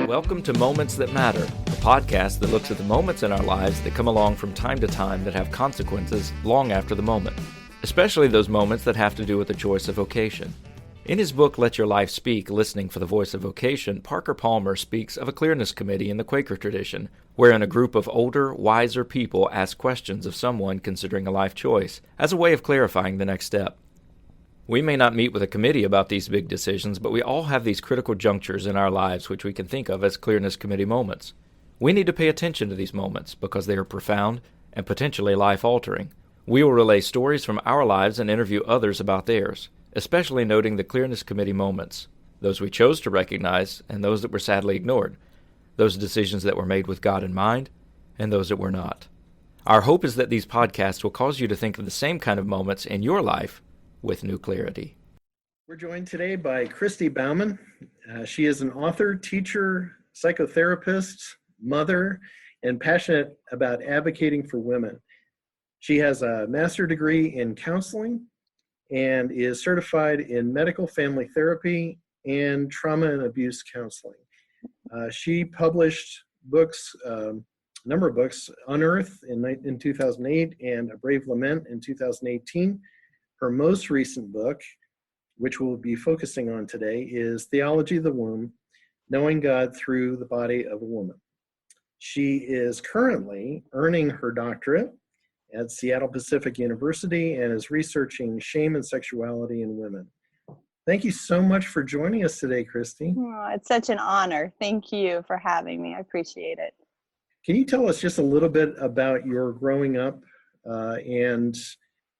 Welcome to Moments That Matter, a podcast that looks at the moments in our lives that come along from time to time that have consequences long after the moment, especially those moments that have to do with the choice of vocation. In his book, Let Your Life Speak, Listening for the Voice of Vocation, Parker Palmer speaks of a clearness committee in the Quaker tradition, wherein a group of older, wiser people ask questions of someone considering a life choice, as a way of clarifying the next step. We may not meet with a committee about these big decisions, but we all have these critical junctures in our lives which we can think of as clearness committee moments. We need to pay attention to these moments because they are profound and potentially life-altering. We will relay stories from our lives and interview others about theirs, especially noting the clearness committee moments, those we chose to recognize and those that were sadly ignored, those decisions that were made with God in mind and those that were not. Our hope is that these podcasts will cause you to think of the same kind of moments in your life with new clarity. We're joined today by Christy Bauman. She is an author, teacher, psychotherapist, mother, and passionate about advocating for women. She has a master's degree in counseling and is certified in medical family therapy and trauma and abuse counseling. She published books, a number of books, Unearth in 2008 and A Brave Lament in 2018. Her most recent book, which we'll be focusing on today, is Theology of the Womb, Knowing God Through the Body of a Woman. She is currently earning her doctorate at Seattle Pacific University and is researching shame and sexuality in women. Thank you so much for joining us today, Christy. Oh, it's such an honor. Thank you for having me. I appreciate it. Can you tell us just a little bit about your growing up and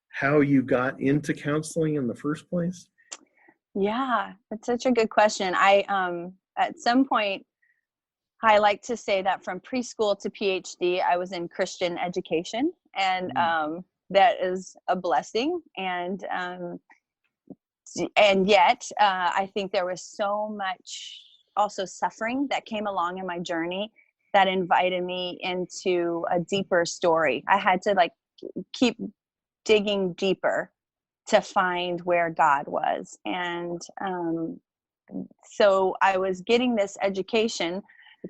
how you got into counseling in the first place? Yeah, that's such a good question. At some point, I like to say that from preschool to PhD, I was in Christian education, and that is a blessing. And yet, I think there was so much also suffering that came along in my journey that invited me into a deeper story. I had to keep digging deeper to find where God was. And so I was getting this education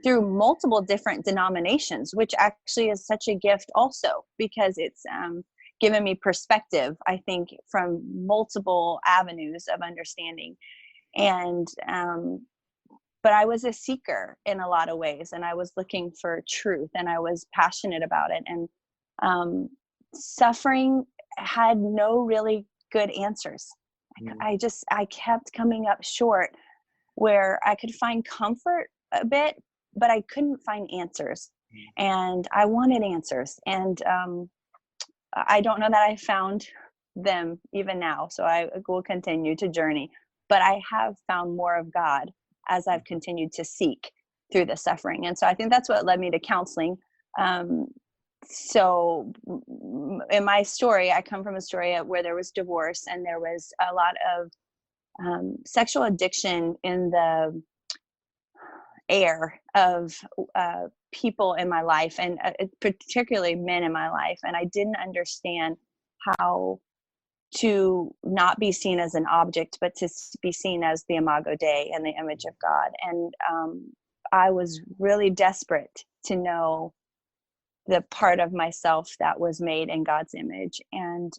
through multiple different denominations, which actually is such a gift also, because it's given me perspective, I think, from multiple avenues of understanding. And but I was a seeker in a lot of ways, and I was looking for truth, and I was passionate about it. And suffering had no really good answers. I kept coming up short where I could find comfort a bit, but I couldn't find answers. And I wanted answers. And I don't know that I found them even now. So I will continue to journey. But I have found more of God as I've continued to seek through the suffering. And so I think that's what led me to counseling. So in my story, I come from a story where there was divorce and there was a lot of sexual addiction in the air of people in my life, and particularly men in my life. And I didn't understand how to not be seen as an object, but to be seen as the imago Dei and the image of God. And I was really desperate to know the part of myself that was made in God's image. And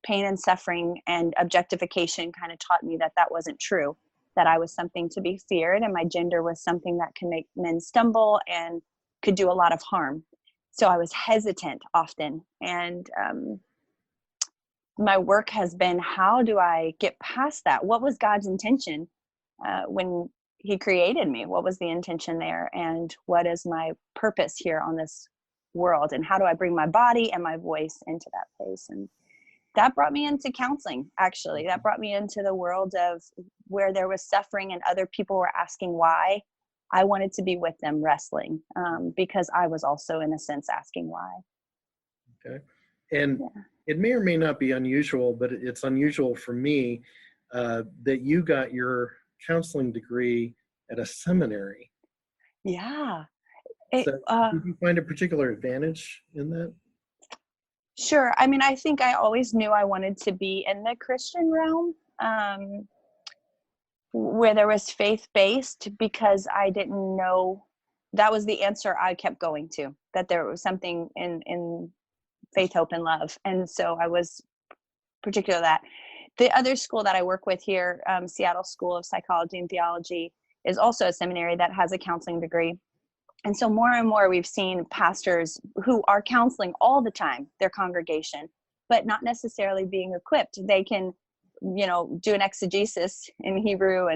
pain and suffering and objectification kind of taught me that that wasn't true, that I was something to be feared, and my gender was something that can make men stumble and could do a lot of harm. So I was hesitant often. And my work has been, how do I get past that? What was God's intention when he created me? What was the intention there? And what is my purpose here on this world? And how do I bring my body and my voice into that place? And that brought me into counseling, actually. That brought me into the world of where there was suffering and other people were asking why. I wanted to be with them wrestling because I was also, in a sense, asking why. Okay. And it may or may not be unusual, but it's unusual for me that you got your counseling degree at a seminary. Yeah. So did you find a particular advantage in that? Sure. I mean, I think I always knew I wanted to be in the Christian realm, where there was faith-based, because I didn't know, that was the answer I kept going to, that there was something in faith, hope, and love. And so I was particular that. The other school that I work with here, Seattle School of Psychology and Theology, is also a seminary that has a counseling degree. And so more and more we've seen pastors who are counseling all the time, their congregation, but not necessarily being equipped. They can, do an exegesis in Hebrew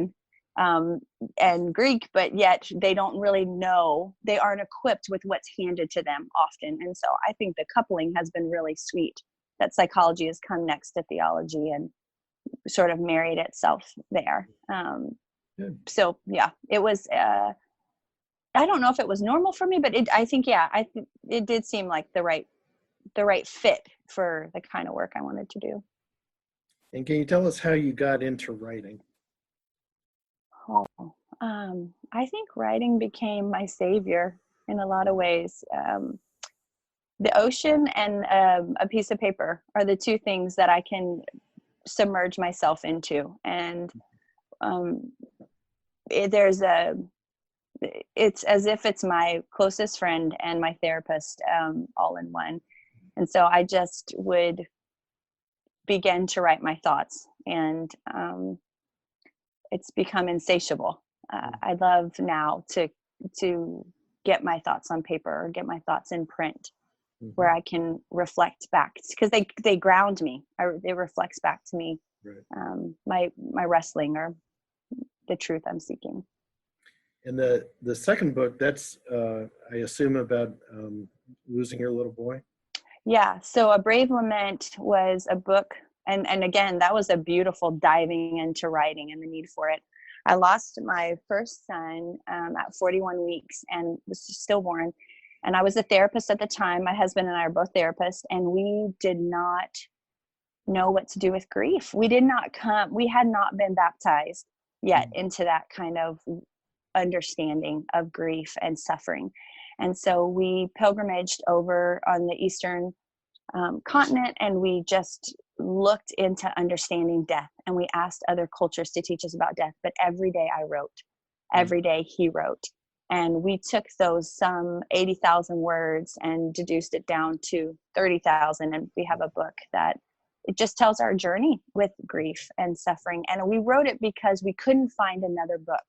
and Greek, but yet they don't really know, they aren't equipped with what's handed to them often. And so I think the coupling has been really sweet, that psychology has come next to theology and sort of married itself there. So yeah, it was, I don't know if it was normal for me, but it did seem like the right fit for the kind of work I wanted to do. And can you tell us how you got into writing? I think writing became my savior in a lot of ways. The ocean and a piece of paper are the two things that I can submerge myself into. And it's as if it's my closest friend and my therapist all in one. And so I just would begin to write my thoughts, and it's become insatiable. I love now to get my thoughts on paper or get my thoughts in print, where I can reflect back, because they ground me. It reflects back to me, right. My wrestling or the truth I'm seeking. And the second book, that's I assume about losing your little boy. Yeah. So A Brave Lament was a book, and again, that was a beautiful diving into writing and the need for it. I lost my first son at 41 weeks and was stillborn. And I was a therapist at the time. My husband and I are both therapists, and we did not know what to do with grief. We had not been baptized yet into that kind of understanding of grief and suffering. And so we pilgrimaged over on the Eastern continent, and we just looked into understanding death, and we asked other cultures to teach us about death. But every day I wrote, every day he wrote. And we took those some 80,000 words and deduced it down to 30,000. And we have a book that it just tells our journey with grief and suffering. And we wrote it because we couldn't find another book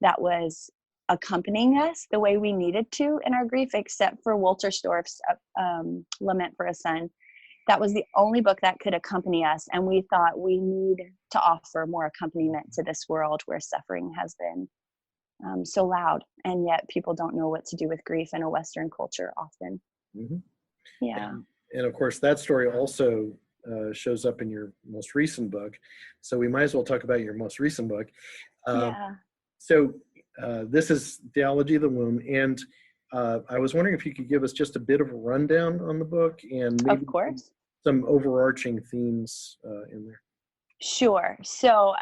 that was accompanying us the way we needed to in our grief, except for Walter Storff's Lament for a Son. That was the only book that could accompany us. And we thought we need to offer more accompaniment to this world where suffering has been so loud, and yet people don't know what to do with grief in a Western culture often. Mm-hmm. Yeah. And of course, that story also shows up in your most recent book. So we might as well talk about your most recent book. So this is Theology of the Womb. And I was wondering if you could give us just a bit of a rundown on the book and maybe of course. Some overarching themes in there. Sure. So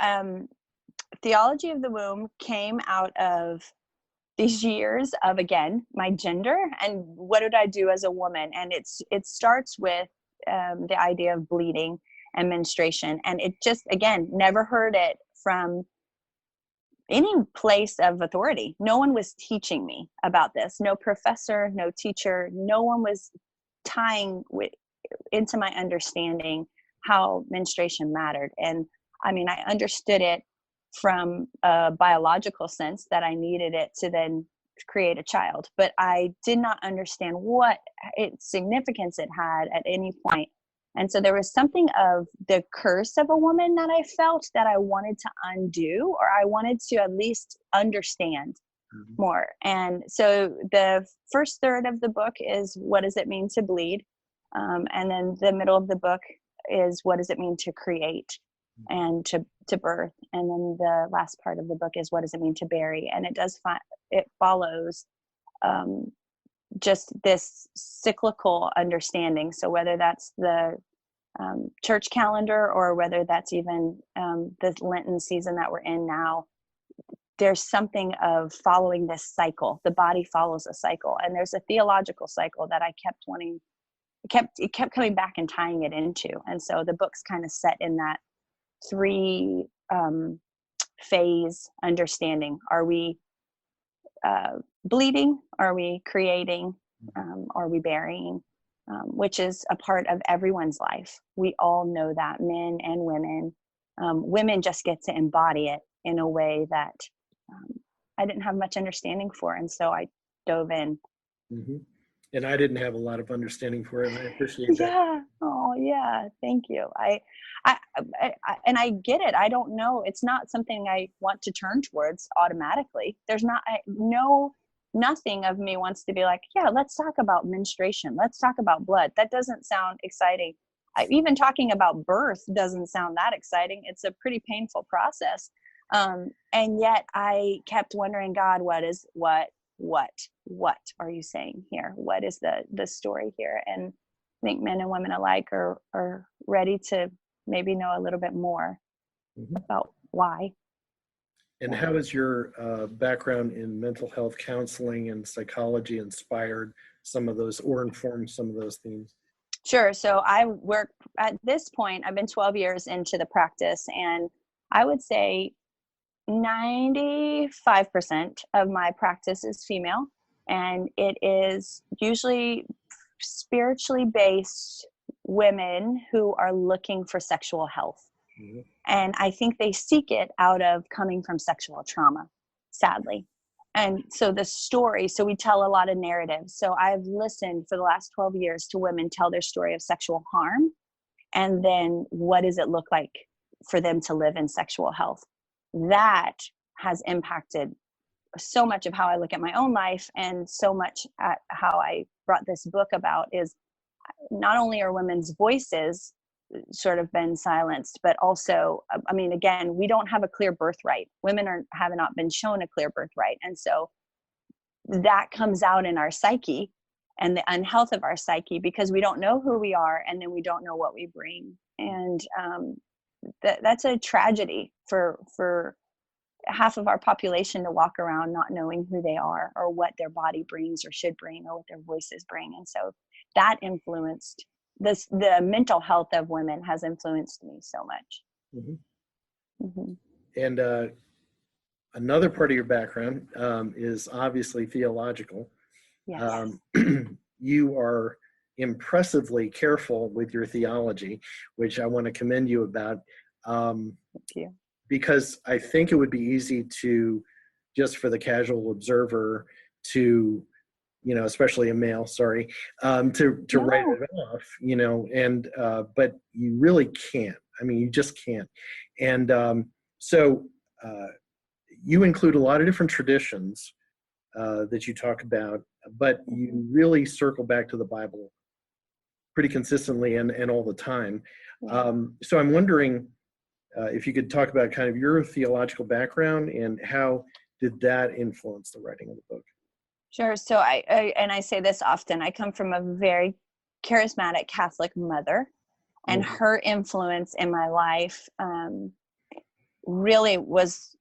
Theology of the Womb came out of these years of, again, my gender and what did I do as a woman. And it starts with the idea of bleeding and menstruation. And it just, again, never heard it from any place of authority. No one was teaching me about this. No professor, no teacher, no one was tying into my understanding how menstruation mattered. And I mean, I understood it from a biological sense that I needed it to then create a child, but I did not understand what significance it had at any point. And so there was something of the curse of a woman that I felt that I wanted to undo, or I wanted to at least understand more. And so the first third of the book is what does it mean to bleed? And then the middle of the book is what does it mean to create and to birth? And then the last part of the book is what does it mean to bury? And it follows just this cyclical understanding. So whether that's the church calendar or whether that's even the Lenten season that we're in now, there's something of following this cycle. The body follows a cycle, and there's a theological cycle that I kept wanting it kept coming back and tying it into. And so the book's kind of set in that 3 phase understanding. Are we bleeding? Are we creating? Are we burying? Which is a part of everyone's life. We all know that, men and women. Women just get to embody it in a way that I didn't have much understanding for. And so I dove in. Mm-hmm. And I didn't have a lot of understanding for it, and I appreciate that. Yeah. Oh, yeah. Thank you. I and I get it. I don't know. It's not something I want to turn towards automatically. There's nothing of me wants to be like, yeah, let's talk about menstruation. Let's talk about blood. That doesn't sound exciting. Even talking about birth doesn't sound that exciting. It's a pretty painful process. And yet I kept wondering, God, what are you saying here? What is the story here? And I think men and women alike are ready to maybe know a little bit more about why. And how has your background in mental health counseling and psychology inspired some of those, or informed some of those themes? Sure. So I work at this point, I've been 12 years into the practice, and I would say 95% of my practice is female, and it is usually spiritually based women who are looking for sexual health. Mm-hmm. And I think they seek it out of coming from sexual trauma, sadly. And so so we tell a lot of narratives. So I've listened for the last 12 years to women tell their story of sexual harm. And then what does it look like for them to live in sexual health? That has impacted so much of how I look at my own life, and so much at how I brought this book about. Is not only are women's voices sort of been silenced, but also, I mean, again, we don't have a clear birthright. Women have not been shown a clear birthright. And so that comes out in our psyche and the unhealth of our psyche, because we don't know who we are, and then we don't know what we bring. And that's a tragedy for half of our population to walk around not knowing who they are, or what their body brings or should bring, or what their voices bring. And so that influenced the mental health of women has influenced me so much. Mm-hmm. Mm-hmm. And another part of your background is obviously theological. Yes. You are impressively careful with your theology, which I want to commend you about. Thank you. Because I think it would be easy to, just for the casual observer, to, especially a male, to write it off, and but you really can't. I mean, you just can't. And so you include a lot of different traditions that you talk about, but you really circle back to the Bible pretty consistently and all the time. So I'm wondering if you could talk about kind of your theological background and how did that influence the writing of the book? Sure. So I say this often, I come from a very charismatic Catholic mother, and her influence in my life really was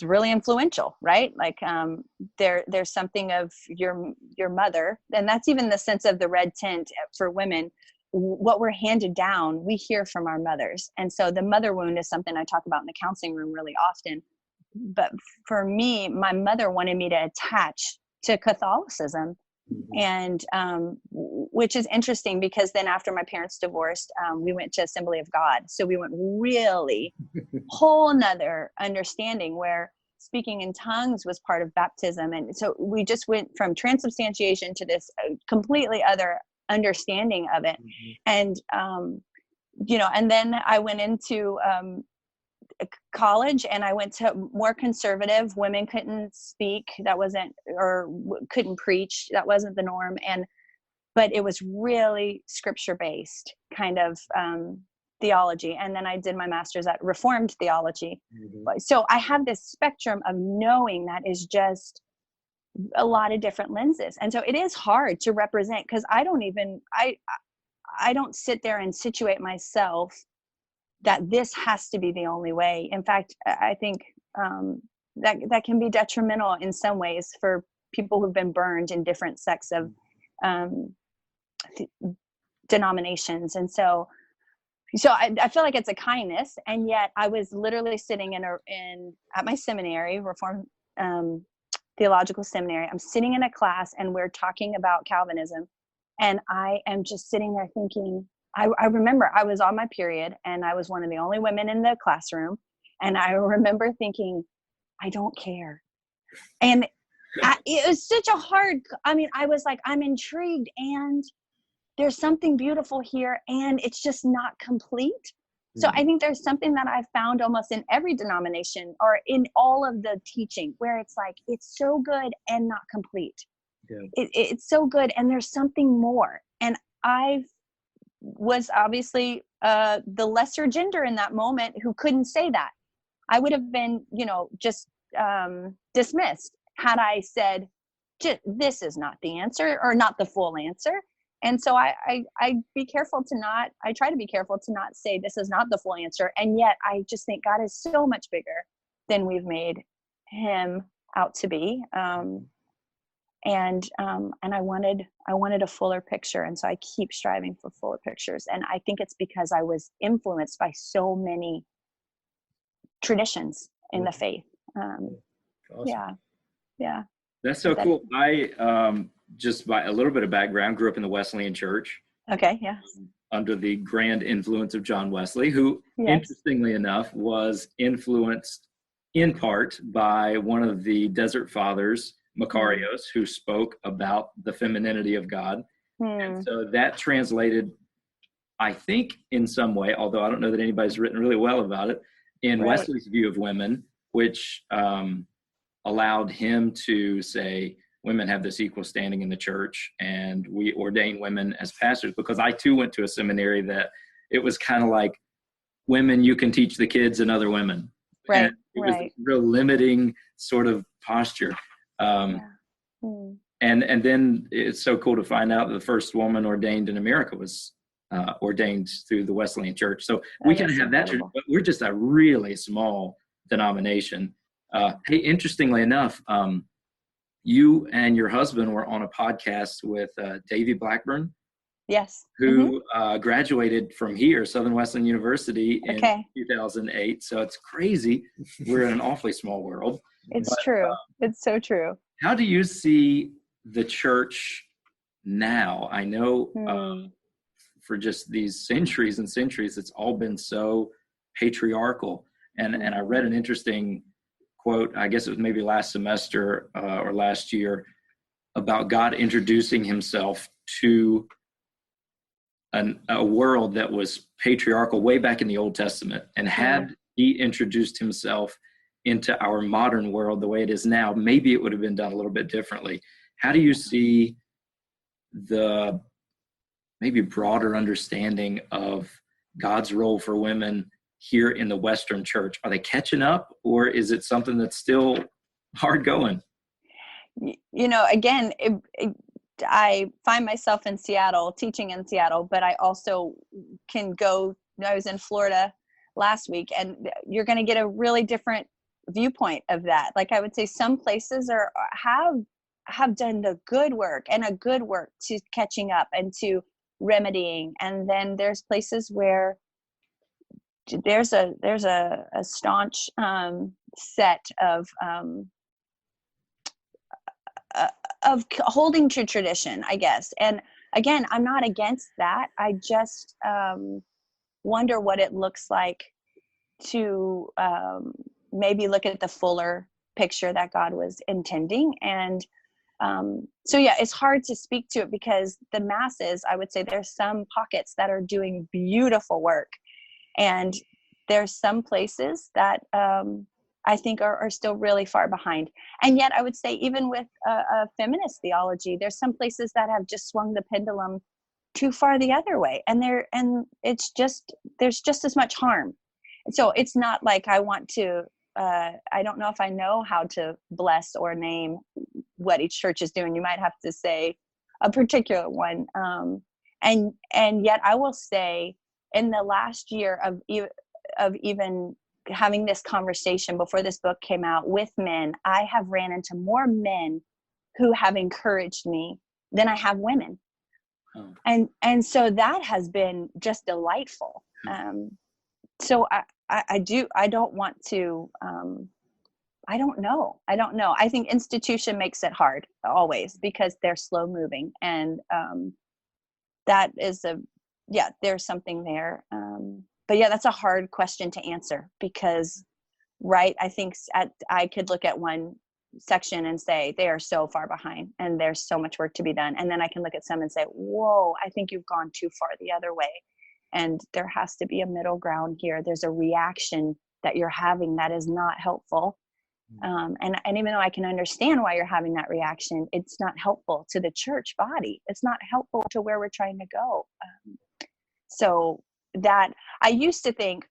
really influential, right? Like there's something of your mother, and that's even the sense of the red tint for women. What we're handed down, we hear from our mothers. And so the mother wound is something I talk about in the counseling room really often. But for me, my mother wanted me to attach to Catholicism. And which is interesting, because then after my parents divorced, we went to Assembly of God. So we went really whole nother understanding, where speaking in tongues was part of baptism. And so we just went from transubstantiation to this completely other understanding of it. And and then I went into college, and I went to more conservative. Women couldn't speak, that wasn't, or couldn't preach, that wasn't the norm. But it was really scripture based kind of theology. And then I did my master's at Reformed theology. So I have this spectrum of knowing that is just a lot of different lenses. And so it is hard to represent, because I don't sit there and situate myself that this has to be the only way. In fact, I think that can be detrimental in some ways for people who've been burned in different sects of denominations. And so I feel like it's a kindness. And yet I was literally sitting at my seminary, Reformed Theological Seminary. I'm sitting in a class and we're talking about Calvinism. And I am just sitting there thinking, I remember I was on my period and I was one of the only women in the classroom. And I remember thinking, I don't care. And it was such a hard, I was like, I'm intrigued and there's something beautiful here and it's just not complete. So I think there's something that I've found almost in every denomination or in all of the teaching where it's like, it's so good and not complete. Yeah. It's so good and there's something more. And I was obviously the lesser gender in that moment who couldn't say that. I would have been, just dismissed had I said, this is not the answer or not the full answer. And so I try to be careful to not say this is not the full answer. And yet I just think God is so much bigger than we've made him out to be. And I wanted a fuller picture. And so I keep striving for fuller pictures. And I think it's because I was influenced by so many traditions in the faith. Awesome. Yeah. That's so cool. I, just by a little bit of background, grew up in the Wesleyan Church. Okay, yeah. Under the grand influence of John Wesley, who, interestingly enough, was influenced in part by one of the Desert Fathers, Macarius, who spoke about the femininity of God. And so that translated, I think, in some way, although I don't know that anybody's written really well about it, in Wesley's view of women, which allowed him to say, women have this equal standing in the church, and we ordain women as pastors, because I too went to a seminary that it was kind of like, women, you can teach the kids and other women. Right. And it was a real limiting sort of posture. And then it's so cool to find out that the first woman ordained in America was ordained through the Wesleyan Church. So we can have that, but we're just a really small denomination. Hey, interestingly enough, you and your husband were on a podcast with Davy Blackburn. Yes. Who graduated from here, Southern Wesleyan University, in 2008. So it's crazy. We're in an awfully small world. It's true. It's so true. How do you see the church now? I know for just these centuries and centuries, it's all been so patriarchal. And I read an interesting quote, I guess it was maybe last semester or last year, about God introducing himself to a world that was patriarchal way back in the Old Testament. And had he introduced himself into our modern world the way it is now, maybe it would have been done a little bit differently. How do you see the maybe broader understanding of God's role for women here in the Western church? Are they catching up, or is it something that's still hard going? Again, I find myself in Seattle, teaching in Seattle, but I also can go, I was in Florida last week, and you're going to get a really different viewpoint of that. Like I would say some places have done the good work to catching up and to remedying. And then there's places where there's a staunch set of holding to tradition, I guess. And again, I'm not against that. I just wonder what it looks like to maybe look at the fuller picture that God was intending. And it's hard to speak to it because the masses, I would say there's some pockets that are doing beautiful work. And there's some places that I think are still really far behind. And yet I would say even with a feminist theology, there's some places that have just swung the pendulum too far the other way. And there's just as much harm. And so it's not like I want to, I don't know if I know how to bless or name what each church is doing. You might have to say a particular one. And yet I will say in the last year of even having this conversation before this book came out with men, I have ran into more men who have encouraged me than I have women. Oh. And so that has been just delightful. So I don't want to, I don't know. I think institution makes it hard always because they're slow moving, and that is there's something there. But yeah, that's a hard question to answer because, right, I think I could look at one section and say they are so far behind and there's so much work to be done. And then I can look at some and say, whoa, I think you've gone too far the other way. And there has to be a middle ground here. There's a reaction that you're having that is not helpful. And even though I can understand why you're having that reaction, it's not helpful to the church body. It's not helpful to where we're trying to go. So that I used to think,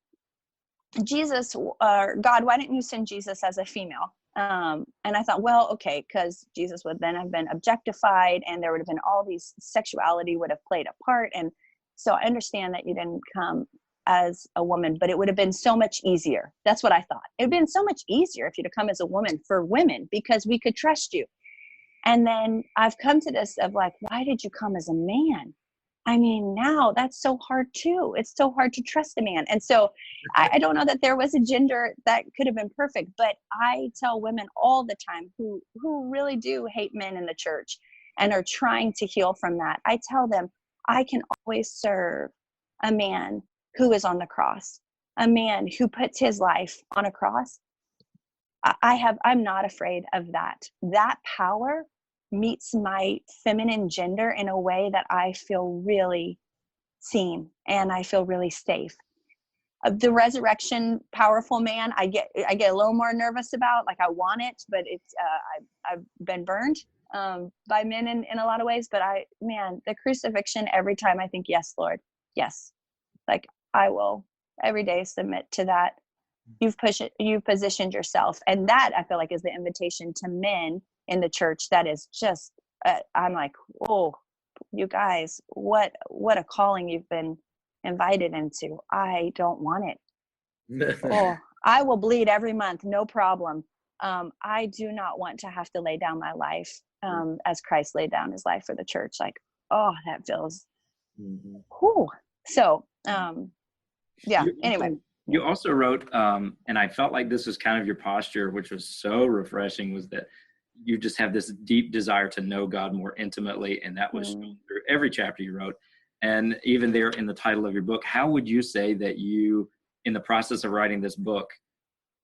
Jesus, God, why didn't you send Jesus as a female? And I thought, well, okay, because Jesus would then have been objectified and there would have been all these sexuality would have played a part. And so I understand that you didn't come as a woman, but it would have been so much easier. That's what I thought. It would have been so much easier if you'd have come as a woman for women because we could trust you. And then I've come to this of like, why did you come as a man? I mean, now that's so hard too. It's so hard to trust a man. And so I don't know that there was a gender that could have been perfect, but I tell women all the time who really do hate men in the church and are trying to heal from that. I tell them, I can always serve a man who is on the cross, a man who puts his life on a cross. I'm not afraid of that. That power meets my feminine gender in a way that I feel really seen and I feel really safe. The resurrection powerful man, I get a little more nervous about. Like I want it, but it's I've been burned by men in a lot of ways. But the crucifixion, every time I think, yes, Lord, yes, like I will every day submit to that. You've positioned yourself, and that I feel like is the invitation to men in the church. That is just I'm like, oh, you guys, what a calling you've been invited into. I don't want it. Oh, I will bleed every month, no problem. I do not want to have to lay down my life as Christ laid down his life for the church. Like, oh, that feels whew. So anyway. You also wrote, and I felt like this was kind of your posture, which was so refreshing, was that you just have this deep desire to know God more intimately. And that was shown through every chapter you wrote. And even there in the title of your book, how would you say that you, in the process of writing this book,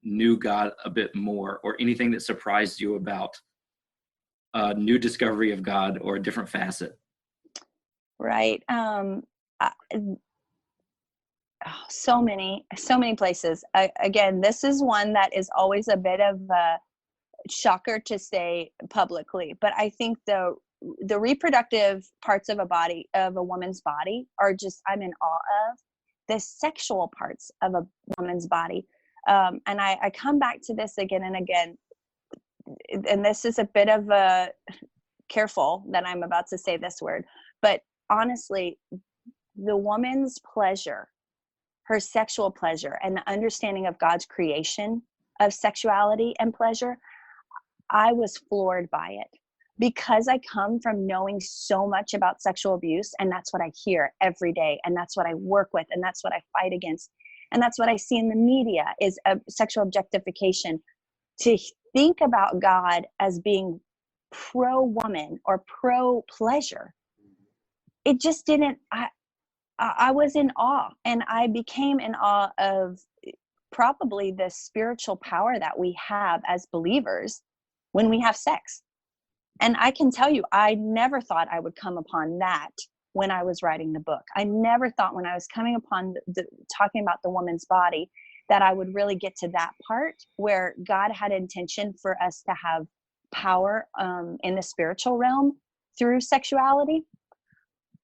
knew God a bit more, or anything that surprised you about a new discovery of God or a different facet? Right. So many places. Again, this is one that is always a bit of a shocker to say publicly, but I think the reproductive parts of a woman's body are just, I'm in awe of the sexual parts of a woman's body. And I come back to this again and again, and this is a bit of a careful that I'm about to say this word, but honestly, the woman's pleasure, her sexual pleasure, and the understanding of God's creation of sexuality and pleasure, I was floored by it because I come from knowing so much about sexual abuse, and that's what I hear every day, and that's what I work with, and that's what I fight against, and that's what I see in the media is sexual objectification. To think about God as being pro-woman or pro-pleasure, it just didn't. I was in awe, and I became in awe of probably the spiritual power that we have as believers when we have sex. And I can tell you, I never thought I would come upon that when I was writing the book. I never thought when I was coming upon talking about the woman's body that I would really get to that part where God had intention for us to have power in the spiritual realm through sexuality.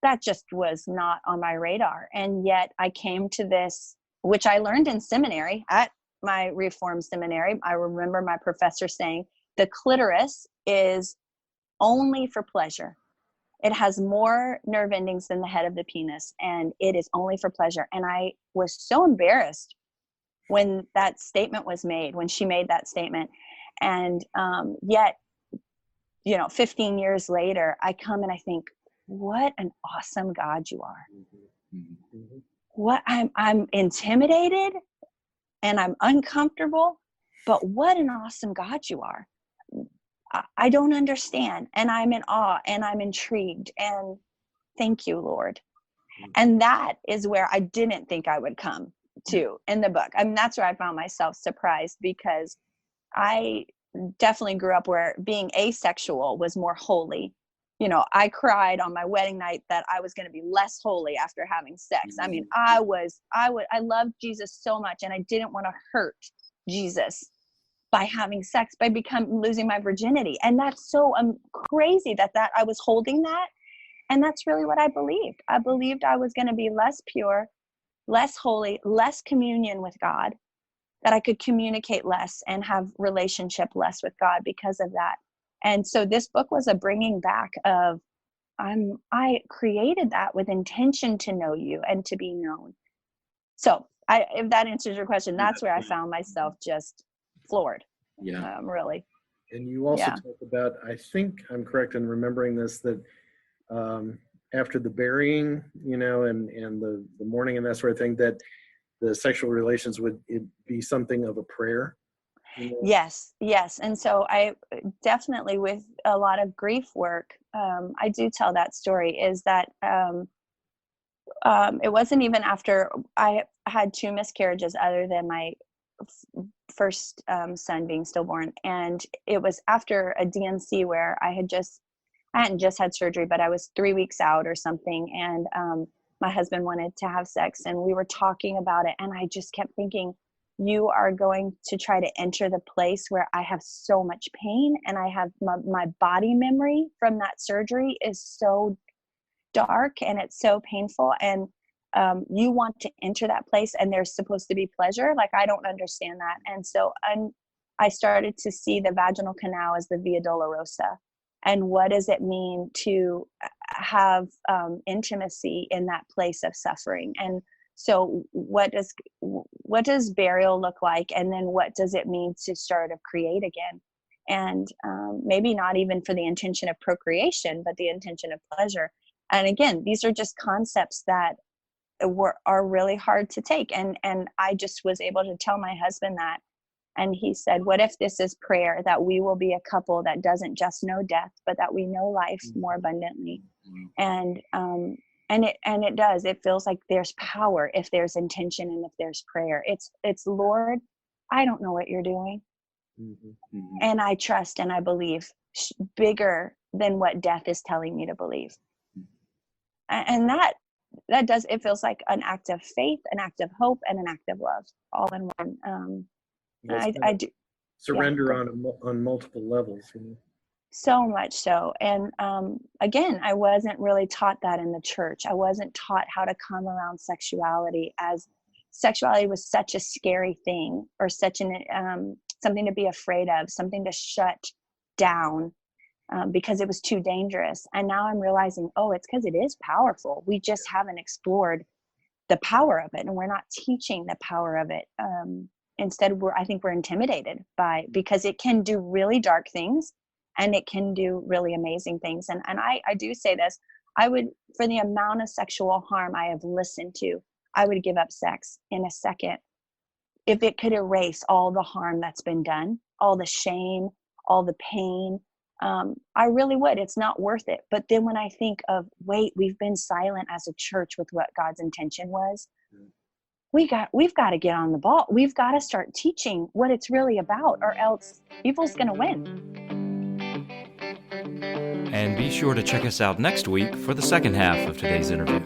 That just was not on my radar. And yet I came to this, which I learned in seminary, at my Reformed seminary. I remember my professor saying, the clitoris is only for pleasure. It has more nerve endings than the head of the penis, and it is only for pleasure. And I was so embarrassed when that statement was made, when she made that statement. And yet, 15 years later, I come and I think, what an awesome God you are. Mhm. What I'm intimidated and I'm uncomfortable, but what an awesome God you are. I don't understand, and I'm in awe, and I'm intrigued, and thank you, Lord. And that is where I didn't think I would come to in the book. I mean, that's where I found myself surprised, because I definitely grew up where being asexual was more holy. You know, I cried on my wedding night that I was going to be less holy after having sex. I mean, I loved Jesus so much, and I didn't want to hurt Jesus by having sex, by losing my virginity. And that's so crazy that I was holding that. And that's really what I believed. I believed I was going to be less pure, less holy, less communion with God, that I could communicate less and have relationship less with God because of that. And so this book was a bringing back of, I created that with intention to know you and to be known. So if that answers your question, that's where I found myself just floored. Yeah. Really. And you also talk about, I think I'm correct in remembering this, that after the burying, you know, and the mourning and that sort of thing, that the sexual relations would be something of a prayer. You know? Yes. And so I definitely, with a lot of grief work, I do tell that story, is that it wasn't even after I had 2 miscarriages other than my first son being stillborn. And it was after a DNC where I hadn't just had surgery, but I was 3 weeks out or something. And my husband wanted to have sex, and we were talking about it. And I just kept thinking, you are going to try to enter the place where I have so much pain, and I have my body memory from that surgery is so dark and it's so painful. And you want to enter that place, and there's supposed to be pleasure. Like, I don't understand that. And so I started to see the vaginal canal as the Via Dolorosa. And what does it mean to have intimacy in that place of suffering? And so what does burial look like? And then what does it mean to start to create again? And maybe not even for the intention of procreation, but the intention of pleasure. And again, these are just concepts that are really hard to take. And I just was able to tell my husband that. And he said, what if this is prayer, that we will be a couple that doesn't just know death, but that we know life more abundantly? And it does. It feels like there's power if there's intention and if there's prayer. It's Lord, I don't know what you're doing. And I trust and I believe bigger than what death is telling me to believe. And that does, it feels like an act of faith, an act of hope, and an act of love all in one. I do surrender on multiple levels. You know? So much so. And again, I wasn't really taught that in the church. I wasn't taught how to come around sexuality, as sexuality was such a scary thing, or such an something to be afraid of, something to shut down because it was too dangerous. And now I'm realizing, it's because it is powerful. We just haven't explored the power of it, and we're not teaching the power of it. Instead, I think we're intimidated because it can do really dark things, and it can do really amazing things. And I do say this, I would, for the amount of sexual harm I have listened to, I would give up sex in a second if it could erase all the harm that's been done, all the shame, all the pain. I really would. It's not worth it. But then when I think of, wait, we've been silent as a church with what God's intention was. We've got to get on the ball. We've got to start teaching what it's really about, or else evil's going to win. And be sure to check us out next week for the second half of today's interview.